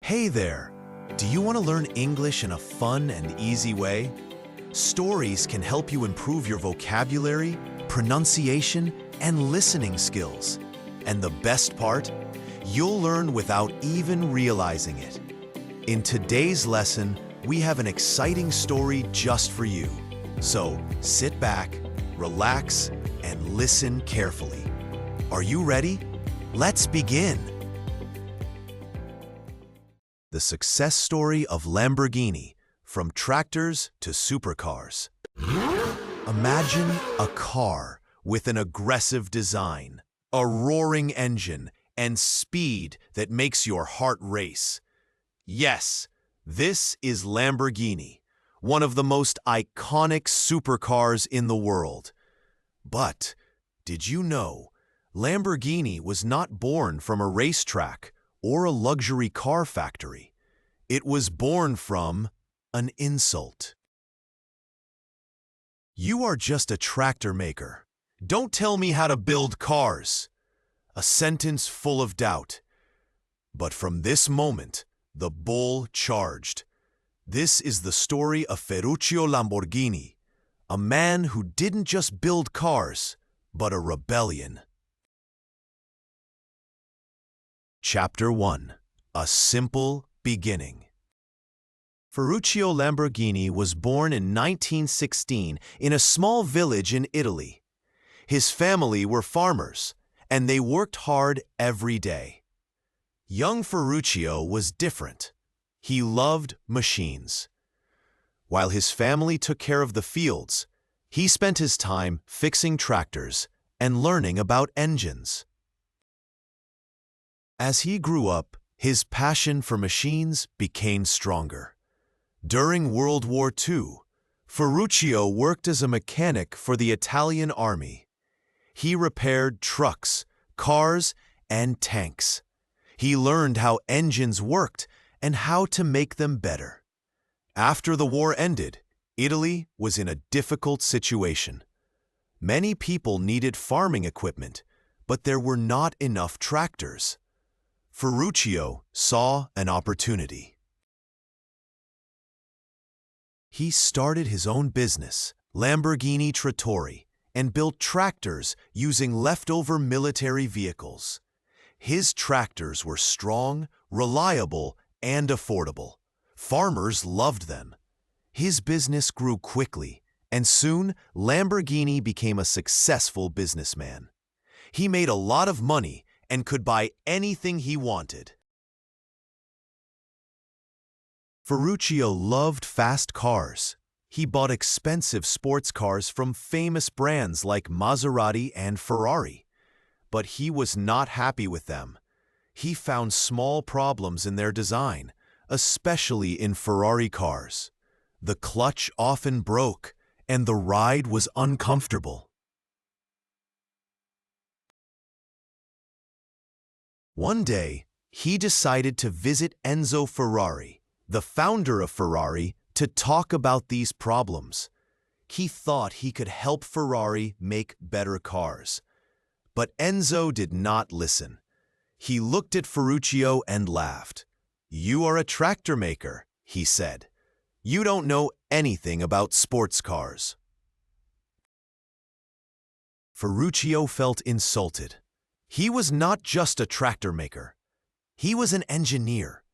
Hey there! Do you want to learn English in a fun and easy way? Stories can help you improve your vocabulary, pronunciation, and listening skills. And the best part? You'll learn without even realizing it. In today's lesson, we have an exciting story just for you. So sit back, relax, and listen carefully. Are you ready? Let's begin! The success story of Lamborghini, from tractors to supercars. Imagine a car with an aggressive design, a roaring engine, and speed that makes your heart race. Yes, this is Lamborghini, one of the most iconic supercars in the world. But did you know Lamborghini was not born from a racetrack or a luxury car factory? It was born from an insult. "You are just a tractor maker. Don't tell me how to build cars." A sentence full of doubt. But from this moment, the bull charged. This is the story of Ferruccio Lamborghini, a man who didn't just build cars, but a rebellion. Chapter 1. A Simple Beginning. Ferruccio Lamborghini was born in 1916 in a small village in Italy. His family were farmers, and they worked hard every day. Young Ferruccio was different. He loved machines. While his family took care of the fields, he spent his time fixing tractors and learning about engines. As he grew up, his passion for machines became stronger. During World War II, Ferruccio worked as a mechanic for the Italian army. He repaired trucks, cars, and tanks. He learned how engines worked and how to make them better. After the war ended, Italy was in a difficult situation. Many people needed farming equipment, but there were not enough tractors. Ferruccio saw an opportunity. He started his own business, Lamborghini Trattori, and built tractors using leftover military vehicles. His tractors were strong, reliable, and affordable. Farmers loved them. His business grew quickly, and soon Lamborghini became a successful businessman. He made a lot of money and could buy anything he wanted. Ferruccio loved fast cars. He bought expensive sports cars from famous brands like Maserati and Ferrari. But he was not happy with them. He found small problems in their design, especially in Ferrari cars. The clutch often broke, and the ride was uncomfortable. One day, he decided to visit Enzo Ferrari, the founder of Ferrari, to talk about these problems. He thought he could help Ferrari make better cars. But Enzo did not listen. He looked at Ferruccio and laughed. "You are a tractor maker," he said. "You don't know anything about sports cars." Ferruccio felt insulted. He was not just a tractor maker. He was an engineer.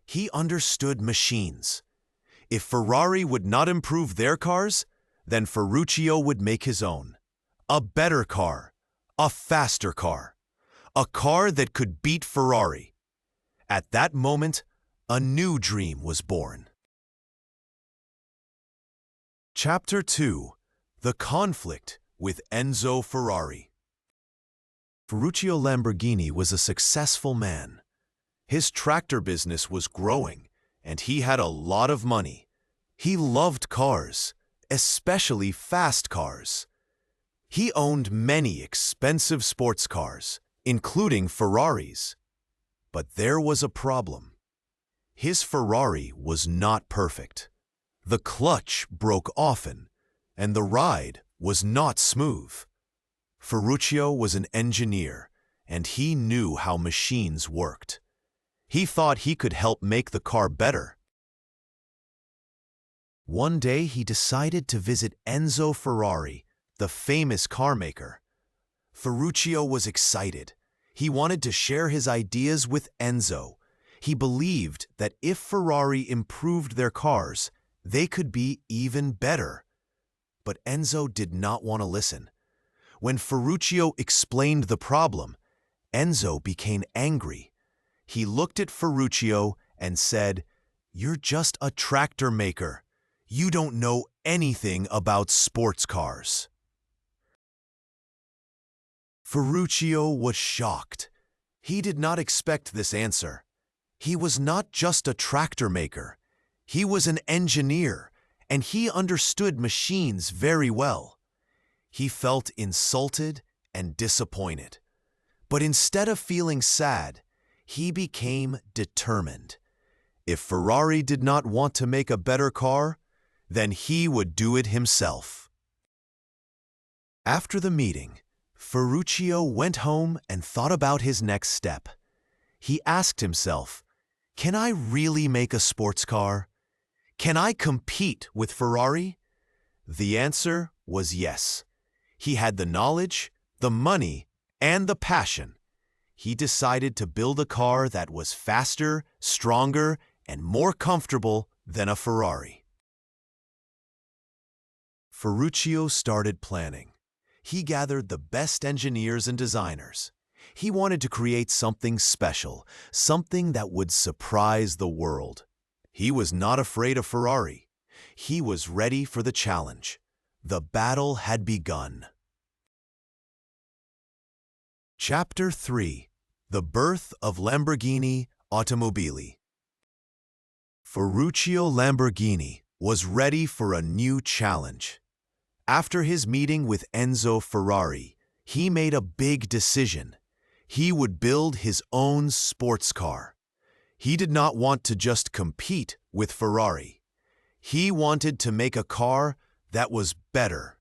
He understood machines. If Ferrari would not improve their cars, then Ferruccio would make his own. A better car, a faster car, a car that could beat Ferrari. At that moment, a new dream was born. Chapter 2. The Conflict with Enzo Ferrari. Ferruccio Lamborghini was a successful man. His tractor business was growing, and he had a lot of money. He loved cars, especially fast cars. He owned many expensive sports cars, including Ferraris. But there was a problem. His Ferrari was not perfect. The clutch broke often, and the ride was not smooth. Ferruccio was an engineer, and he knew how machines worked. He thought he could help make the car better. One day he decided to visit Enzo Ferrari, the famous car maker. Ferruccio was excited. He wanted to share his ideas with Enzo. He believed that if Ferrari improved their cars, they could be even better. But Enzo did not want to listen. When Ferruccio explained the problem, Enzo became angry. He looked at Ferruccio and said, "You're just a tractor maker. You don't know anything about sports cars." Ferruccio was shocked. He did not expect this answer. He was not just a tractor maker. He was an engineer, and he understood machines very well. He felt insulted and disappointed. But instead of feeling sad, he became determined. If Ferrari did not want to make a better car, then he would do it himself. After the meeting, Ferruccio went home and thought about his next step. He asked himself, "Can I really make a sports car? Can I compete with Ferrari?" The answer was yes. He had the knowledge, the money, and the passion. He decided to build a car that was faster, stronger, and more comfortable than a Ferrari. Ferruccio started planning. He gathered the best engineers and designers. He wanted to create something special, something that would surprise the world. He was not afraid of Ferrari. He was ready for the challenge. The battle had begun. Chapter 3: The Birth of Lamborghini Automobili. Ferruccio Lamborghini was ready for a new challenge. After his meeting with Enzo Ferrari, he made a big decision. He would build his own sports car. He did not want to just compete with Ferrari. He wanted to make a car that was better.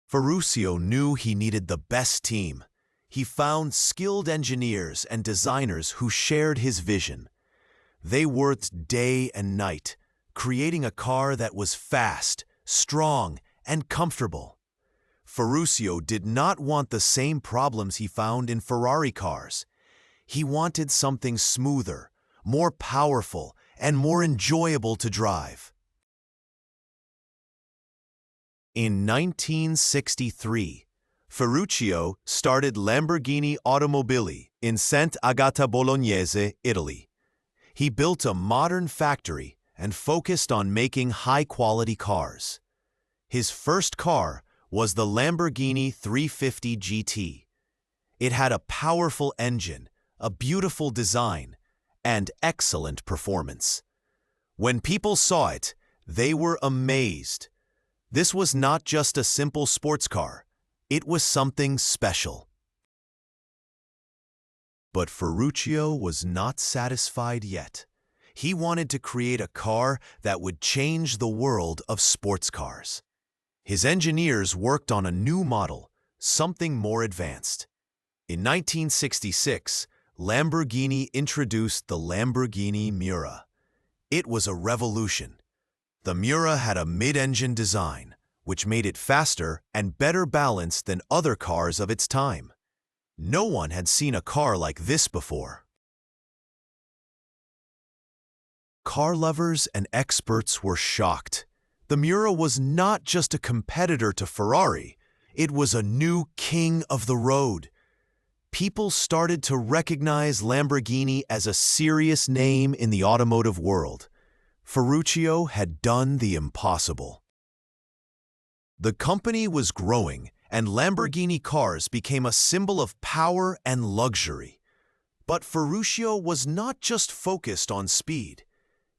Ferruccio knew he needed the best team. He found skilled engineers and designers who shared his vision. They worked day and night, creating a car that was fast, strong, and comfortable. Ferruccio did not want the same problems he found in Ferrari cars. He wanted something smoother, more powerful, and more enjoyable to drive. In 1963, Ferruccio started Lamborghini Automobili in Sant'Agata Bolognese, Italy. He built a modern factory and focused on making high-quality cars. His first car was the Lamborghini 350 GT. It had a powerful engine, a beautiful design, and excellent performance. When people saw it, they were amazed. This was not just a simple sports car. It was something special. But Ferruccio was not satisfied yet. He wanted to create a car that would change the world of sports cars. His engineers worked on a new model, something more advanced. In 1966, Lamborghini introduced the Lamborghini Miura. It was a revolution. The Miura had a mid-engine design, which made it faster and better balanced than other cars of its time. No one had seen a car like this before. Car lovers and experts were shocked. The Miura was not just a competitor to Ferrari, it was a new king of the road. People started to recognize Lamborghini as a serious name in the automotive world. Ferruccio had done the impossible. The company was growing, and Lamborghini cars became a symbol of power and luxury. But Ferruccio was not just focused on speed.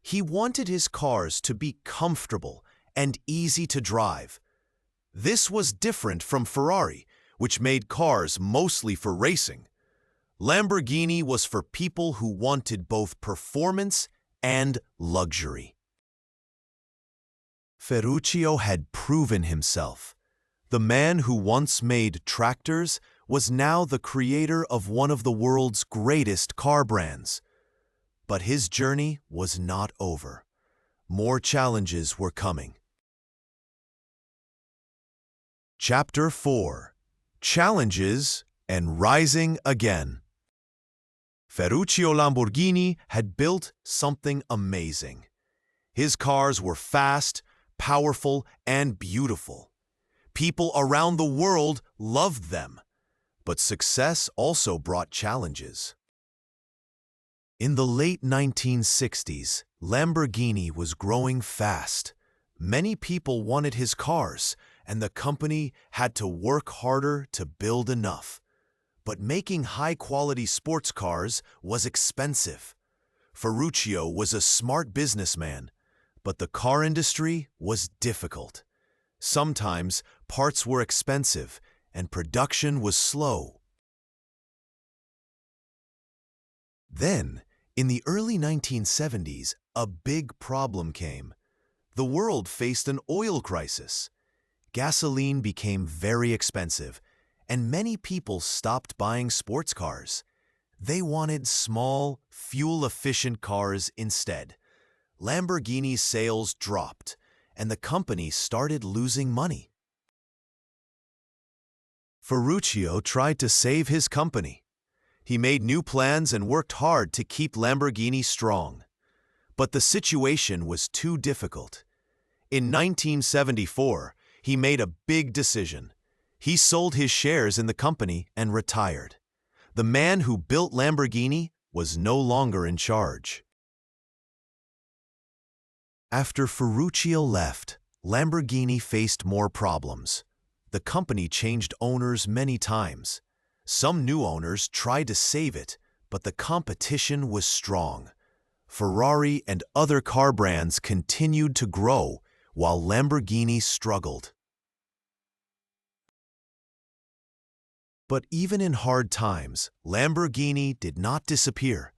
He wanted his cars to be comfortable and easy to drive. This was different from Ferrari, which made cars mostly for racing. Lamborghini was for people who wanted both performance and luxury. Ferruccio had proven himself. The man who once made tractors was now the creator of one of the world's greatest car brands. But his journey was not over. More challenges were coming. Chapter 4: Challenges and Rising Again. Ferruccio Lamborghini had built something amazing. His cars were fast, powerful, and beautiful. People around the world loved them. But success also brought challenges. In the late 1960s, Lamborghini was growing fast. Many people wanted his cars, and the company had to work harder to build enough. But making high-quality sports cars was expensive. Ferruccio was a smart businessman, but the car industry was difficult. Sometimes parts were expensive and production was slow. Then, in the early 1970s, a big problem came. The world faced an oil crisis. Gasoline became very expensive, and many people stopped buying sports cars. They wanted small, fuel-efficient cars instead. Lamborghini's sales dropped, and the company started losing money. Ferruccio tried to save his company. He made new plans and worked hard to keep Lamborghini strong. But the situation was too difficult. In 1974, he made a big decision. He sold his shares in the company and retired. The man who built Lamborghini was no longer in charge. After Ferruccio left, Lamborghini faced more problems. The company changed owners many times. Some new owners tried to save it, but the competition was strong. Ferrari and other car brands continued to grow, while Lamborghini struggled. But even in hard times, Lamborghini did not disappear.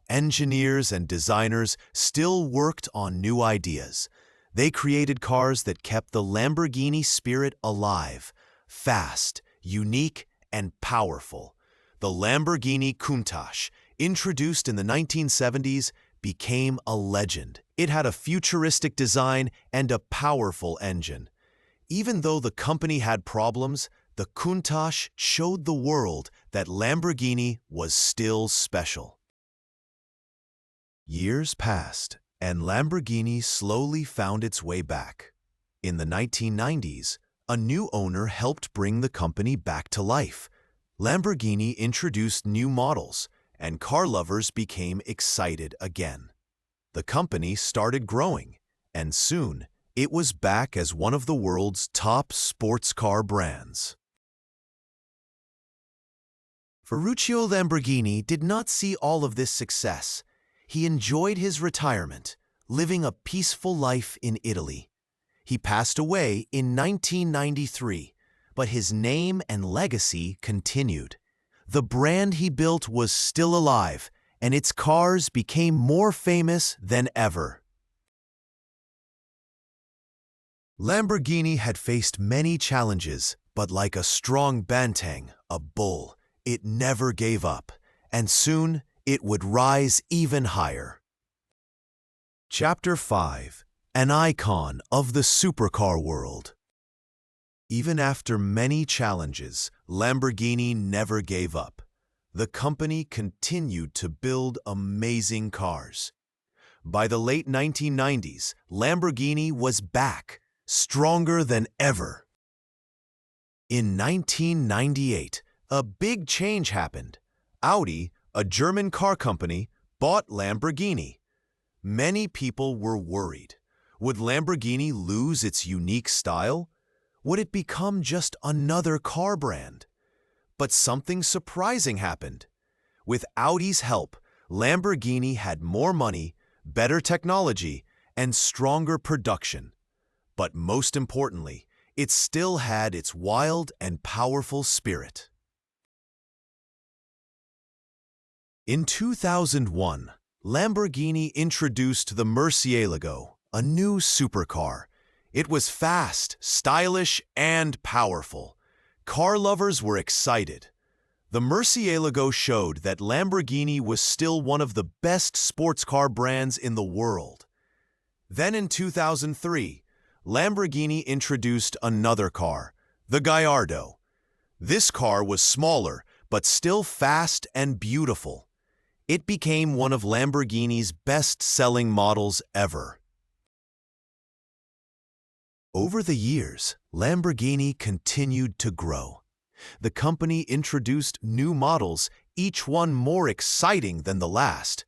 Engineers and designers still worked on new ideas. They created cars that kept the Lamborghini spirit alive, fast, unique, and powerful. The Lamborghini Countach, introduced in the 1970s, became a legend. It had a futuristic design and a powerful engine. Even though the company had problems, the Countach showed the world that Lamborghini was still special. Years passed, and Lamborghini slowly found its way back. In the 1990s, a new owner helped bring the company back to life. Lamborghini introduced new models, and car lovers became excited again. The company started growing, and soon it was back as one of the world's top sports car brands. Ferruccio Lamborghini did not see all of this success. He enjoyed his retirement, living a peaceful life in Italy. He passed away in 1993, but his name and legacy continued. The brand he built was still alive, and its cars became more famous than ever. Lamborghini had faced many challenges, but like a strong banteng, a bull, it never gave up, and soon it would rise even higher. Chapter 5: An icon of the supercar world. Even after many challenges, Lamborghini never gave up. The company continued to build amazing cars. By the late 1990s, Lamborghini was back, stronger than ever. In 1998, a big change happened. Audi, a German car company, bought Lamborghini. Many people were worried. Would Lamborghini lose its unique style? Would it become just another car brand? But something surprising happened. With Audi's help, Lamborghini had more money, better technology, and stronger production. But most importantly, it still had its wild and powerful spirit. In 2001, Lamborghini introduced the Murcielago, a new supercar. It was fast, stylish, and powerful. Car lovers were excited. The Murcielago showed that Lamborghini was still one of the best sports car brands in the world. Then in 2003, Lamborghini introduced another car, the Gallardo. This car was smaller, but still fast and beautiful. It became one of Lamborghini's best-selling models ever. Over the years, Lamborghini continued to grow. The company introduced new models, each one more exciting than the last.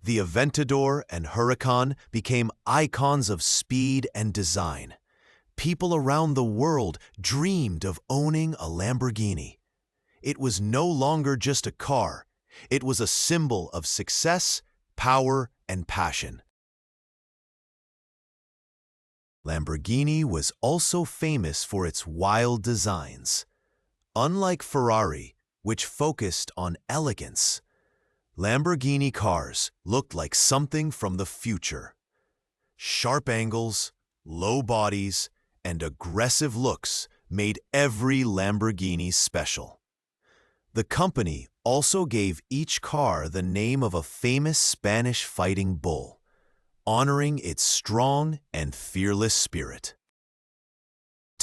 The Aventador and Huracan became icons of speed and design. People around the world dreamed of owning a Lamborghini. It was no longer just a car. It was a symbol of success, power, and passion. Lamborghini was also famous for its wild designs. Unlike Ferrari, which focused on elegance, Lamborghini cars looked like something from the future. Sharp angles, low bodies, and aggressive looks made every Lamborghini special. The company also gave each car the name of a famous Spanish fighting bull, honoring its strong and fearless spirit.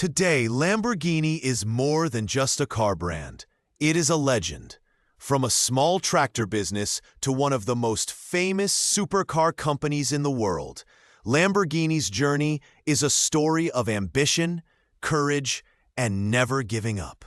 Today, Lamborghini is more than just a car brand. It is a legend. From a small tractor business to one of the most famous supercar companies in the world, Lamborghini's journey is a story of ambition, courage, and never giving up.